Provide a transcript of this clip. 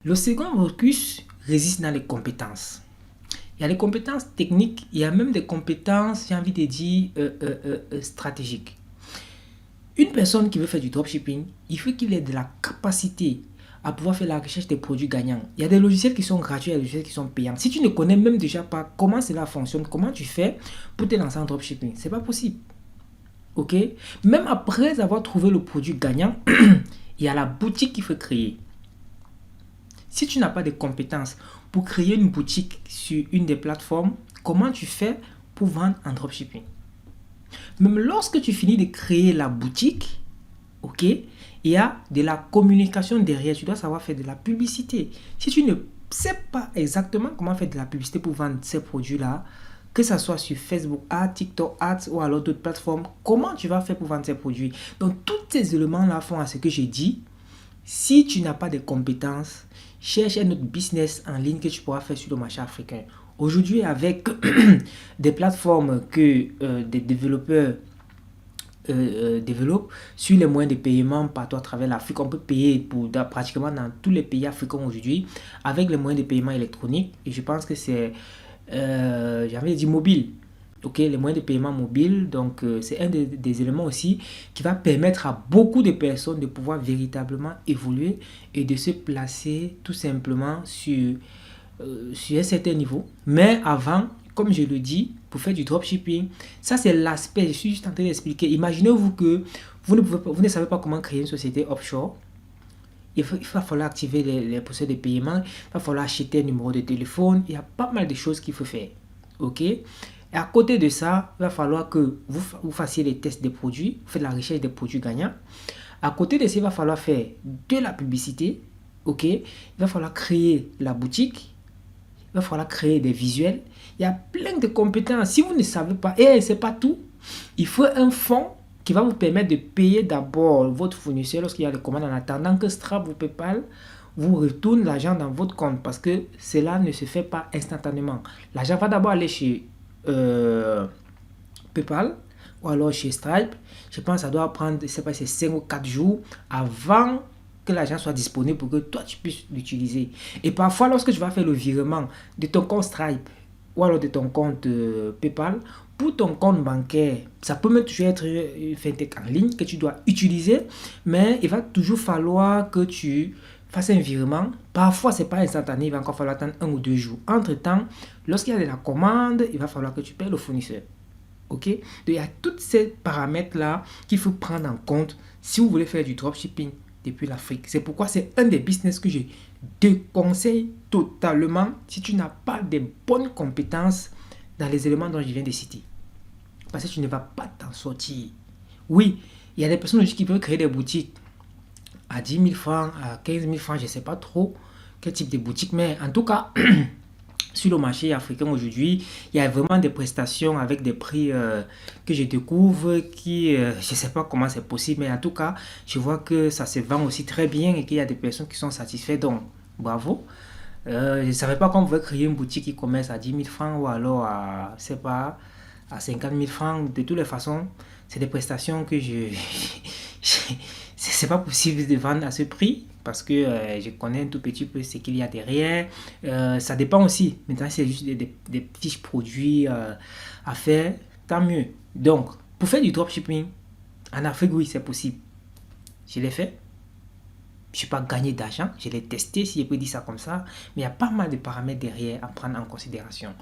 Le second focus réside dans les compétences. Il y a les compétences techniques, il y a même des compétences, j'ai envie de dire, stratégiques. Une personne qui veut faire du dropshipping, il faut qu'il ait de la capacité à pouvoir faire la recherche des produits gagnants. Il y a des logiciels qui sont gratuits, il y a des logiciels qui sont payants. Si tu ne connais même déjà pas comment cela fonctionne, comment tu fais pour te lancer en dropshipping, c'est pas possible. Ok? Même après avoir trouvé le produit gagnant, il y a la boutique qu'il faut créer. Si tu n'as pas de compétences pour créer une boutique sur une des plateformes, comment tu fais pour vendre en dropshipping? Même lorsque tu finis de créer la boutique, ok, il y a de la communication derrière. Tu dois savoir faire de la publicité. Si tu ne sais pas exactement comment faire de la publicité pour vendre ces produits-là, que ce soit sur Facebook Ads, TikTok Ads ou alors d'autres plateformes, comment tu vas faire pour vendre ces produits? Donc, tous ces éléments-là font à ce que j'ai dit. Si tu n'as pas de compétences, cherche un autre business en ligne que tu pourras faire sur le marché africain. Aujourd'hui, avec des plateformes que des développeurs développent sur les moyens de paiement partout à travers l'Afrique, on peut payer pratiquement dans tous les pays africains aujourd'hui avec les moyens de paiement électroniques. Et je pense que c'est, j'avais dit mobile. Ok, les moyens de paiement mobile, donc c'est un des éléments aussi qui va permettre à beaucoup de personnes de pouvoir véritablement évoluer et de se placer tout simplement sur un certain niveau. Mais avant, comme je le dis, pour faire du dropshipping, ça c'est l'aspect, je suis juste en train d'expliquer. Imaginez-vous que vous ne savez pas comment créer une société offshore. Il va falloir activer les procédures de paiement, il va falloir acheter un numéro de téléphone, il y a pas mal de choses qu'il faut faire. Ok? Et à côté de ça, il va falloir que vous fassiez les tests des produits, vous faites la recherche des produits gagnants. À côté de ça, il va falloir faire de la publicité. Ok? Il va falloir créer la boutique. Il va falloir créer des visuels. Il y a plein de compétences. Si vous ne savez pas, et ce n'est pas tout, il faut un fonds qui va vous permettre de payer d'abord votre fournisseur lorsqu'il y a des commandes en attendant que Stripe ou PayPal vous retourne l'argent dans votre compte parce que cela ne se fait pas instantanément. L'argent va d'abord aller chez PayPal ou alors chez Stripe. Je pense que ça doit prendre, je sais pas, c'est 5 ou 4 jours avant que l'argent soit disponible pour que toi tu puisses l'utiliser. Et parfois, lorsque tu vas faire le virement de ton compte Stripe ou alors de ton compte PayPal pour ton compte bancaire, ça peut même toujours être une fintech en ligne que tu dois utiliser, mais il va toujours falloir que tu fasses un virement. Parfois, ce n'est pas instantané, il va encore falloir attendre 1 ou 2 jours. Entre-temps, lorsqu'il y a de la commande, il va falloir que tu payes le fournisseur. Ok? Donc, il y a tous ces paramètres-là qu'il faut prendre en compte si vous voulez faire du dropshipping depuis l'Afrique. C'est pourquoi c'est un des business que je déconseille totalement si tu n'as pas de bonnes compétences dans les éléments dont je viens de citer. Parce que tu ne vas pas t'en sortir. Oui, il y a des personnes qui peuvent créer des boutiques à 10 000 francs, à 15 000 francs, je ne sais pas trop quel type de boutique, mais en tout cas, sur le marché africain aujourd'hui, il y a vraiment des prestations avec des prix que je découvre qui, je ne sais pas comment c'est possible, mais en tout cas, je vois que ça se vend aussi très bien et qu'il y a des personnes qui sont satisfaites, donc bravo. Je ne savais pas qu'on pouvait créer une boutique qui commence à 10 000 francs ou alors à, je sais pas, à 50 000 francs. De toutes les façons, c'est des prestations que c'est pas possible de vendre à ce prix parce que je connais un tout petit peu ce qu'il y a derrière. Ça dépend aussi. Maintenant, c'est juste des fiches produits à faire, tant mieux. Donc, pour faire du dropshipping, en Afrique, oui, c'est possible. Je l'ai fait. Je n'ai pas gagné d'argent, je l'ai testé, si je peux dire ça comme ça, mais il y a pas mal de paramètres derrière à prendre en considération.